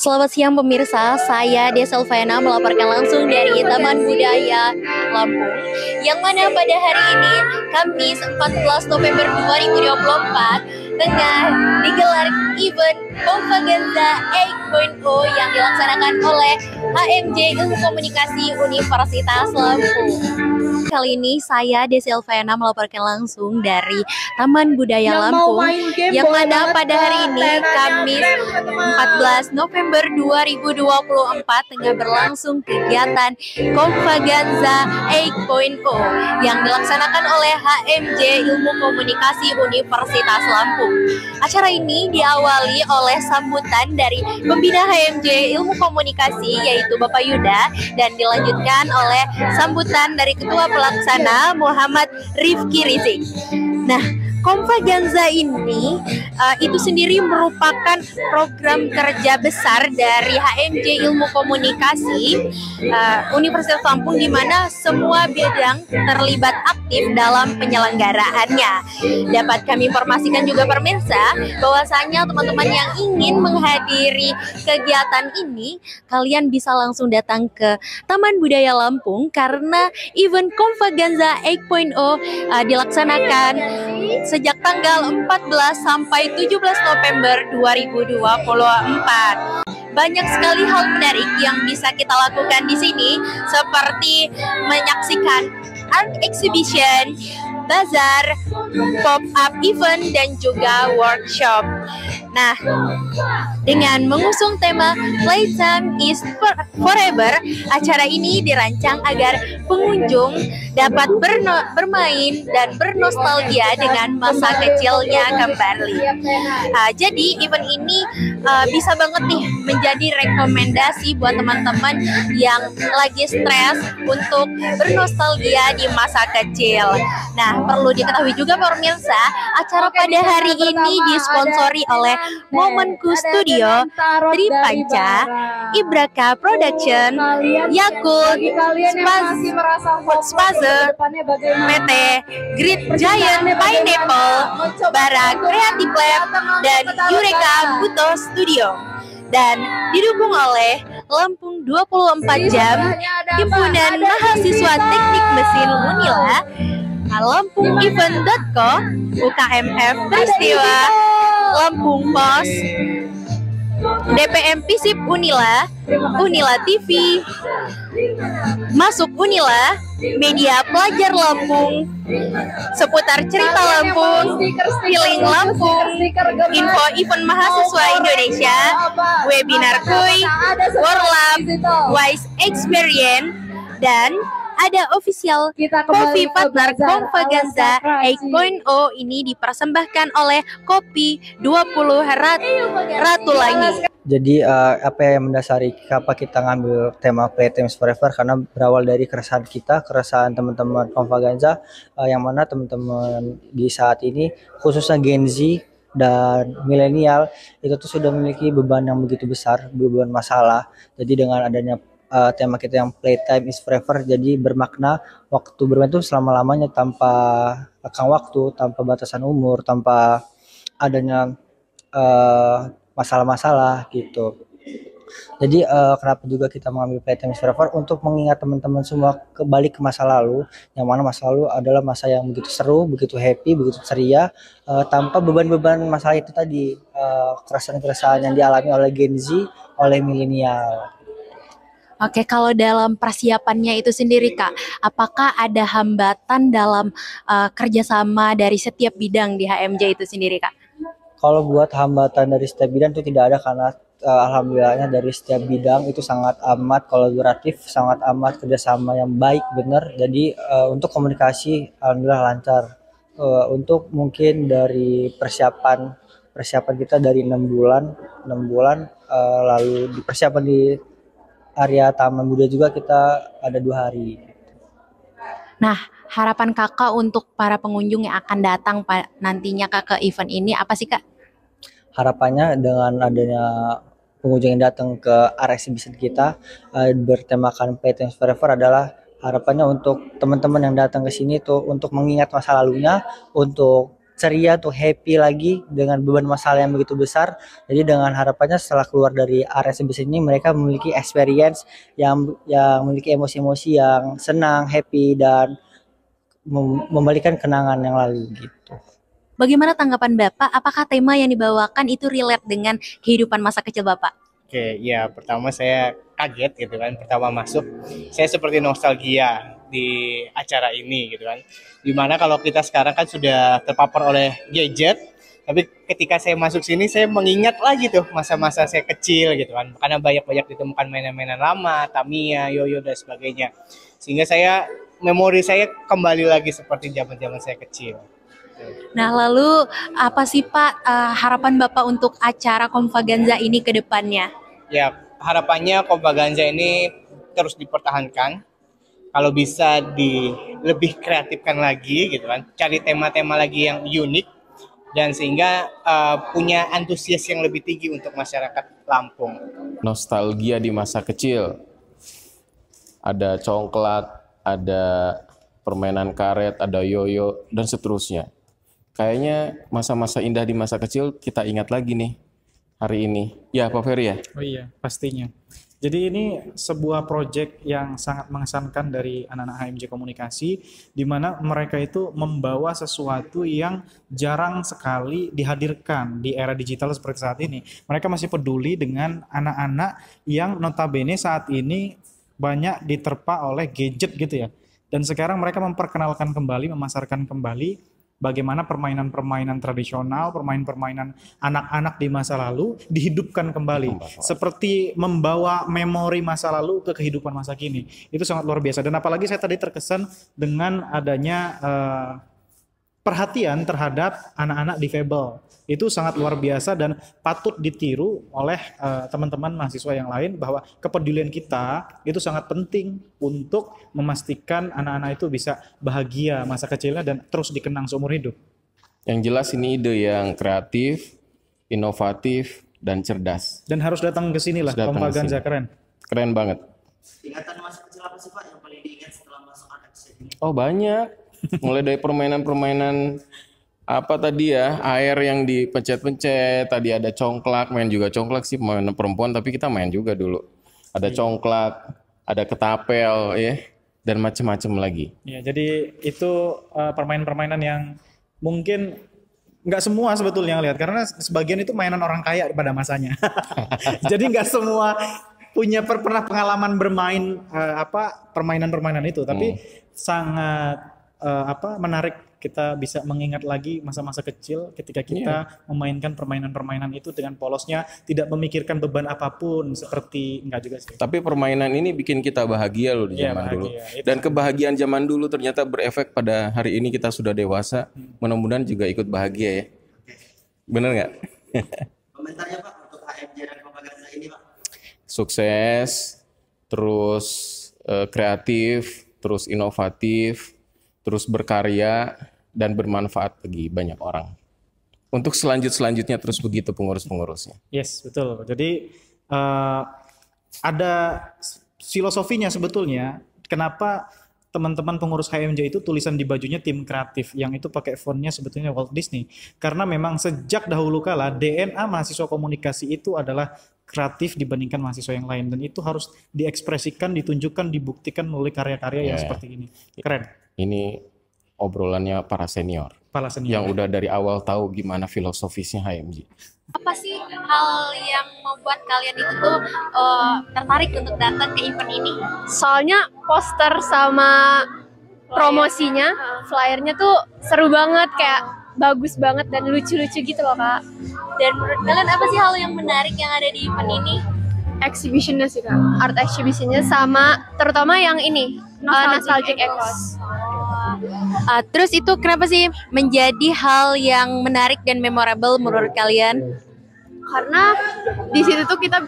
Selamat siang pemirsa, saya Deselvena melaporkan langsung dari Taman Budaya Lampung, yang mana pada hari ini, Kamis 14 November 2024, tengah digelar event Convaganza 8.0 yang dilaksanakan oleh HMJ Ilmu Komunikasi Universitas Lampung. Kali ini saya Deselvena melaporkan langsung dari Taman Budaya Lampung, yang mana pada hari ini, Kamis 14 November 2024, tengah berlangsung kegiatan Convaganza 8.0 yang dilaksanakan oleh HMJ Ilmu Komunikasi Universitas Lampung. Acara ini diawali oleh sambutan dari pembina HMJ Ilmu Komunikasi, yaitu Bapak Yuda, dan dilanjutkan oleh sambutan dari Ketua Pelaksana Muhammad Rifki Rizik. Nah, Convaganza ini itu sendiri merupakan program kerja besar dari HMJ Ilmu Komunikasi Universitas Lampung, di mana semua bidang terlibat aktif dalam penyelenggaraannya. Dapat kami informasikan juga pemirsa, bahwasanya teman-teman yang ingin menghadiri kegiatan ini, kalian bisa langsung datang ke Taman Budaya Lampung, karena event Convaganza 8.0 dilaksanakan sejak tanggal 14 sampai 17 November 2024. Banyak sekali hal menarik yang bisa kita lakukan di sini, seperti menyaksikan art exhibition, bazar, pop-up event, dan juga workshop. Nah, dengan mengusung tema Playtime is Forever, acara ini dirancang agar pengunjung dapat bermain dan bernostalgia dengan masa kecilnya kembali. Jadi event ini bisa banget nih menjadi rekomendasi buat teman-teman yang lagi stres untuk bernostalgia di masa kecil. Nah, perlu diketahui juga pemirsa, acara pada hari ini disponsori oleh Momenku Studio, Tripanca, Ibraka Production, Yakult, Spaze, PT, Great Giant Pineapple, Bara Creative Lab, dan Eureka Buto Studio. Dan didukung oleh Lampung 24 Jam, Himpunan Mahasiswa Teknik Mesin Unila, LampungEvent.co, UKMF Peristiwa, Lampung Pos, DPM Pisip Unila, Unila TV, Masuk Unila, Media Pelajar Lampung, Seputar Cerita Lampung, Healing Lampung, Info Event Mahasiswa Indonesia, Webinar Kuy, Warlab, Wise Experience, dan ada official coffee partner Convaganza 8.0 ini dipersembahkan oleh Kopi 20 Ratulangi. Jadi apa yang mendasari kenapa kita ngambil tema Playtime is Forever, karena berawal dari keresahan kita, keresahan teman-teman Convaganza, yang mana teman-teman di saat ini, khususnya Gen Z dan milenial, itu tuh sudah memiliki beban yang begitu besar, beban masalah. Jadi dengan adanya tema kita yang Playtime is Forever, jadi bermakna waktu bermain itu selama-lamanya, tanpa lekang waktu, tanpa batasan umur, tanpa adanya masalah-masalah gitu. Jadi kenapa juga kita mengambil Playtime is Forever, untuk mengingat teman-teman semua kembali ke masa lalu, yang mana masa lalu adalah masa yang begitu seru, begitu happy, begitu ceria, tanpa beban-beban masalah itu tadi, keresahan-keresahan yang dialami oleh Gen Z, oleh milenial. Oke, kalau dalam persiapannya itu sendiri Kak, apakah ada hambatan dalam kerjasama dari setiap bidang di HMJ itu sendiri Kak? Kalau buat hambatan dari setiap bidang itu tidak ada, karena alhamdulillahnya dari setiap bidang itu sangat amat kolaboratif, sangat amat kerjasama yang baik, benar. Jadi untuk komunikasi alhamdulillah lancar. Untuk mungkin dari persiapan kita dari 6 bulan, lalu di persiapan di area Taman Budaya juga kita ada 2 hari. Nah, harapan kakak untuk para pengunjung yang akan datang nantinya Kak ke event ini apa sih Kak? Harapannya dengan adanya pengunjung yang datang ke area exhibition kita bertemakan Playtime is Forever, adalah harapannya untuk teman-teman yang datang ke sini tuh untuk mengingat masa lalunya, untuk ceria, untuk happy lagi dengan beban masalah yang begitu besar. Jadi dengan harapannya setelah keluar dari area sebesar ini mereka memiliki experience yang memiliki emosi-emosi yang senang, happy dan membalikan kenangan yang lalu gitu. Bagaimana tanggapan Bapak? Apakah tema yang dibawakan itu relate dengan kehidupan masa kecil Bapak? Oke, ya pertama saya kaget gitu kan, pertama masuk saya seperti nostalgia di acara ini gitu kan. Dimana kalau kita sekarang kan sudah terpapar oleh gadget, tapi ketika saya masuk sini saya mengingat lagi tuh masa-masa saya kecil gitu kan. Karena banyak-banyak ditemukan mainan-mainan lama, Tamiya, yoyo dan sebagainya. Sehingga memori saya kembali lagi seperti zaman-zaman saya kecil. Nah, lalu apa sih Pak harapan Bapak untuk acara Convaganza ini ke depannya? Ya, harapannya Convaganza ini terus dipertahankan. Kalau bisa lebih kreatifkan lagi gitu kan. Cari tema-tema lagi yang unik dan sehingga punya antusias yang lebih tinggi untuk masyarakat Lampung. Nostalgia di masa kecil. Ada congklak, ada permainan karet, ada yoyo dan seterusnya. Kayaknya masa-masa indah di masa kecil kita ingat lagi nih hari ini. Ya, Pak Ferry ya? Oh iya, pastinya. Jadi ini sebuah proyek yang sangat mengesankan dari anak-anak HMJ Komunikasi, di mana mereka itu membawa sesuatu yang jarang sekali dihadirkan di era digital seperti saat ini. Mereka masih peduli dengan anak-anak yang notabene saat ini banyak diterpa oleh gadget gitu ya. Dan sekarang mereka memperkenalkan kembali, memasarkan kembali bagaimana permainan-permainan tradisional, permainan-permainan anak-anak di masa lalu dihidupkan kembali. Seperti membawa memori masa lalu ke kehidupan masa kini. Itu sangat luar biasa. Dan apalagi saya tadi terkesan dengan adanya perhatian terhadap anak-anak difabel. Itu sangat luar biasa dan patut ditiru oleh teman-teman mahasiswa yang lain bahwa kepedulian kita itu sangat penting untuk memastikan anak-anak itu bisa bahagia masa kecilnya dan terus dikenang seumur hidup. Yang jelas ini ide yang kreatif, inovatif, dan cerdas. Dan harus datang ke sini lah, Convaganza keren. Keren banget. Ingatan masa kecil apa sih Pak yang paling diingat setelah masuk anak ini? Oh banyak. Mulai dari permainan-permainan apa tadi ya, air yang dipencet-pencet, tadi ada congklak, main juga congklak sih, main perempuan tapi kita main juga dulu. Ada congklak, ada ketapel ya, dan macam-macam lagi. Ya, jadi itu permainan-permainan yang mungkin nggak semua sebetulnya lihat, karena sebagian itu mainan orang kaya pada masanya. Jadi nggak semua punya pernah pengalaman bermain permainan-permainan itu, tapi sangat menarik kita bisa mengingat lagi masa-masa kecil ketika kita memainkan permainan-permainan itu dengan polosnya, tidak memikirkan beban apapun seperti enggak juga sih. Tapi permainan ini bikin kita bahagia loh di zaman dulu. Dan kebahagiaan zaman dulu ternyata berefek pada hari ini kita sudah dewasa. Mudah-mudahan juga ikut bahagia ya. Bener nggak? Komentarnya Pak untuk HMJ dan Convaganza ini Pak? Sukses, terus kreatif, terus inovatif, terus berkarya dan bermanfaat bagi banyak orang. Untuk selanjutnya terus begitu pengurus-pengurusnya. Yes, betul. Jadi ada filosofinya sebetulnya. Kenapa teman-teman pengurus HMJ itu tulisan di bajunya tim kreatif, yang itu pakai fontnya sebetulnya Walt Disney. Karena memang sejak dahulu kala DNA mahasiswa komunikasi itu adalah kreatif dibandingkan mahasiswa yang lain, dan itu harus diekspresikan, ditunjukkan, dibuktikan melalui karya-karya yang seperti ini. Keren. Ini obrolannya para senior yang udah dari awal tahu gimana filosofisnya HMJ. Apa sih hal yang membuat kalian itu tuh tertarik untuk datang ke event ini? Soalnya poster sama promosinya, flyernya tuh seru banget, kayak bagus banget dan lucu-lucu gitu loh Kak. Dan menurut kalian apa sih hal yang menarik yang ada di event ini? Exhibitionnya sih Kak, art exhibitionnya sama terutama yang ini, Nostalgic Echoes. Terus itu kenapa sih menjadi hal yang menarik dan memorable menurut kalian? Karena di situ tuh kita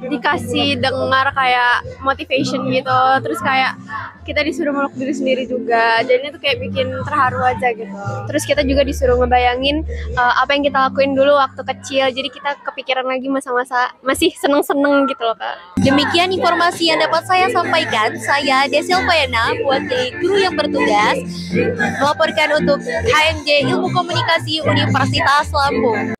dikasih dengar kayak motivation gitu, terus kayak kita disuruh meluk diri sendiri juga, jadinya tuh kayak bikin terharu aja gitu. Terus kita juga disuruh ngebayangin apa yang kita lakuin dulu waktu kecil, jadi kita kepikiran lagi masa-masa masih seneng-seneng gitu loh Kak. Demikian informasi yang dapat saya sampaikan. Saya Desil Fayana, wakil guru yang bertugas melaporkan untuk HMJ Ilmu Komunikasi Universitas Lampung.